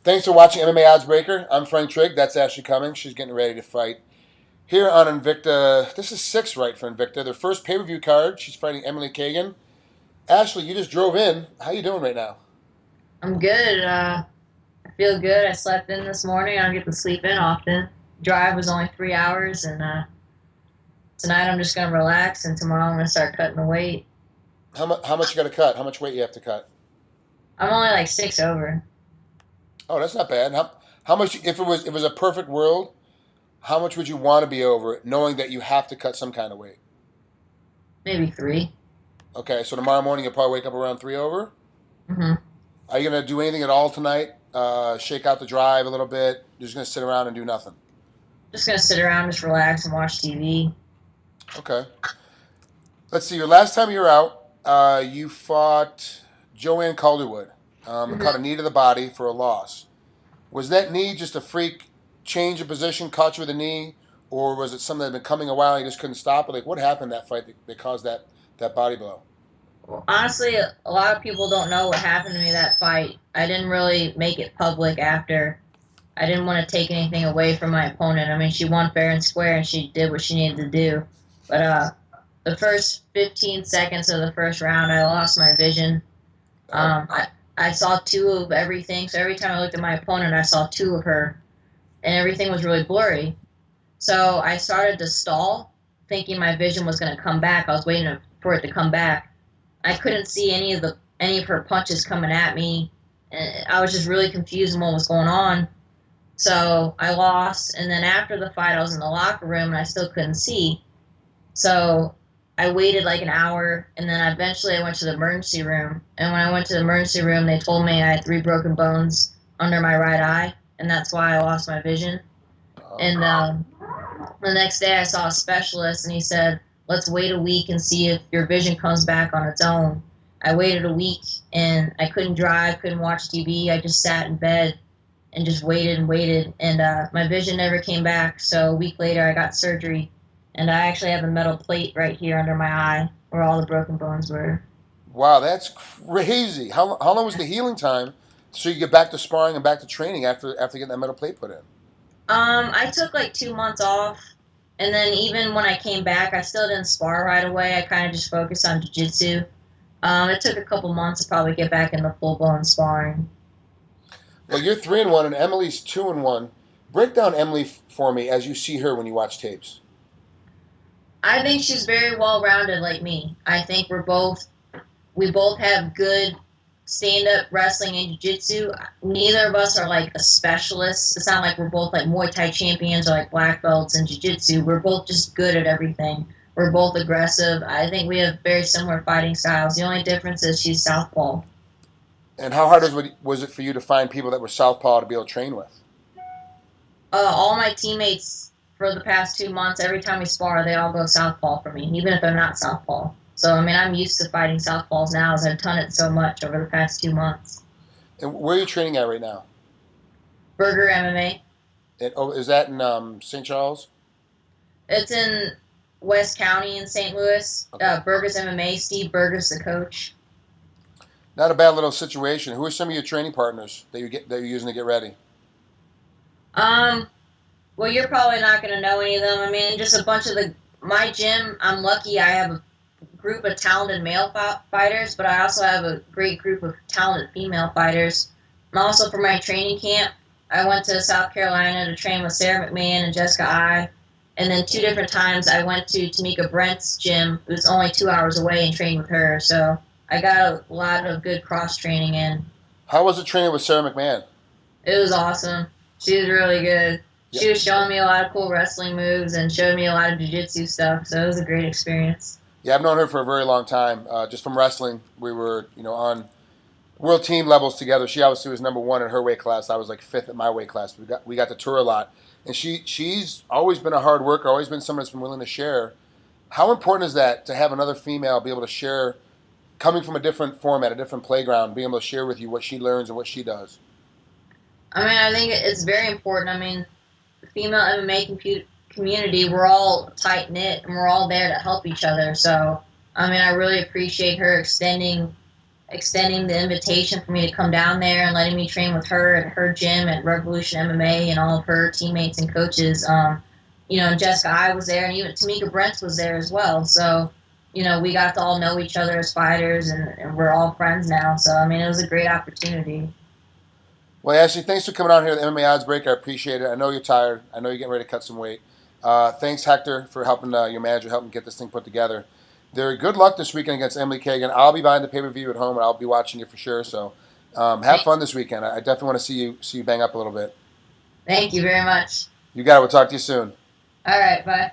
Thanks for watching MMA Oddsbreaker. I'm Frank Trigg. That's Ashley Cummins. She's getting ready to fight here on Invicta. This is 6 right for Invicta. Their first pay-per-view card. She's fighting Emily Kagan. Ashley, you just drove in. How you doing right now? I'm good. I feel good. I slept in this morning. I don't get to sleep in often. Drive was only 3 hours, and tonight I'm just gonna relax. And tomorrow I'm gonna start cutting the weight. How much you got to cut? How much weight you have to cut? I'm only like 6 over, Oh, that's not bad. How much if it was a perfect world? How much would you want to be over, knowing that you have to cut some kind of weight? maybe 3. Okay, so tomorrow morning you'll probably wake up around 3 over. Mm-hmm. Are you gonna do anything at all tonight? Shake out the drive a little bit. You're just gonna sit around and do nothing. Just gonna sit around, just relax, and watch TV. Okay. Let's see. Your last time you were out, you fought Joanne Calderwood and caught a Mm-hmm. knee to the body for a loss. Was that knee just a freak change of position, caught you with a knee, or was it something that had been coming a while and you just couldn't stop it? Like, what happened that fight that caused that body blow? Well, honestly, a lot of people don't know what happened to me that fight. I didn't really make it public after. I didn't want to take anything away from my opponent. I mean, she won fair and square, and she did what she needed to do. But the first 15 seconds of the first round, I lost my vision. Oh, I saw two of everything. So every time I looked at my opponent, I saw two of her, and everything was really blurry. So I started to stall, thinking my vision was going to come back. I was waiting for it to come back. I couldn't see any of her punches coming at me. And I was just really confused in what was going on. So I lost, and then after the fight, I was in the locker room and I still couldn't see. So I waited like an hour, and then eventually I went to the emergency room. And when I went to the emergency room, they told me I had 3 broken bones under my right eye, and that's why I lost my vision. oh. And the next day, I saw a specialist, and he said, "Let's wait a week and see if your vision comes back on its own." I waited a week, and I couldn't drive, couldn't watch TV. I just sat in bed and just waited and waited, and my vision never came back. So a week later, I got surgery, and I actually have a metal plate right here under my eye where all the broken bones were. Wow, that's crazy. How long was the healing time so you get back to sparring and back to training after getting that metal plate put in? I took like 2 months off, and then even when I came back, I still didn't spar right away. I kind of just focused on jiu-jitsu. It took a couple months to probably get back into full-blown sparring. Well, you're 3-1 and Emily's 2-1. Break down Emily for me as you see her when you watch tapes. I think she's very well-rounded like me. I think we both have good stand-up wrestling and jiu-jitsu. Neither of us are like a specialist. It's not like we're both like Muay Thai champions or like black belts in jiu-jitsu. We're both just good at everything. We're both aggressive. I think we have very similar fighting styles. The only difference is she's southpaw. And how hard was it for you to find people that were southpaw to be able to train with? All my teammates for the past 2 months, every time we spar, they all go southpaw for me, even if they're not southpaw. So, I mean, I'm used to fighting southpaws now as I've done it so much over the past 2 months. And where are you training at right now? Burger MMA. And, oh, is that in St. Charles? It's in West County in St. Louis. Okay. Burgers MMA. Steve Burgers, the coach. Not a bad little situation. Who are some of your training partners that you're using to get ready? Um, well, you're probably not going to know any of them. I mean, just a bunch of my gym. I'm lucky. I have a group of talented male fighters, but I also have a great group of talented female fighters. And also for my training camp, I went to South Carolina to train with Sarah McMahon and Jessica I. And then 2 different times I went to Tamika Brent's gym. It was only 2 hours away and trained with her. So I got a lot of good cross training in. How was it training with Sarah McMahon? It was awesome. She was really good. Yeah, She was showing me a lot of cool wrestling moves and showed me a lot of jiu-jitsu stuff. So it was a great experience. yeah. I've known her for a very long time. Just from wrestling, we were on world team levels together. She obviously was number one in her weight class. I was like fifth at my weight class. We got to tour a lot, and she's always been a hard worker. Always been someone that's been willing to share. How important is that to have another female be able to share, coming from a different format, a different playground, being able to share with you what she learns and what she does? I mean, I think it's very important. I mean, the female MMA community, we're all tight-knit and we're all there to help each other. So, I mean, I really appreciate her extending extending the invitation for me to come down there and letting me train with her at her gym at Revolution MMA and all of her teammates and coaches. And Jessica I was there, and even Tamika Brents was there as well. So, we got to all know each other as fighters, and we're all friends now. So, I mean, it was a great opportunity. Well, Ashley, thanks for coming on here to the MMA Oddsbreaker. I appreciate it. I know you're tired. I know you're getting ready to cut some weight. Thanks, Hector, for helping your manager help him get this thing put together. Good luck this weekend against Emily Kagan. I'll be buying the pay-per-view at home, and I'll be watching it for sure. So have fun this weekend. I definitely want to see you bang up a little bit. Thank you very much. You got it. We'll talk to you soon. All right, bye.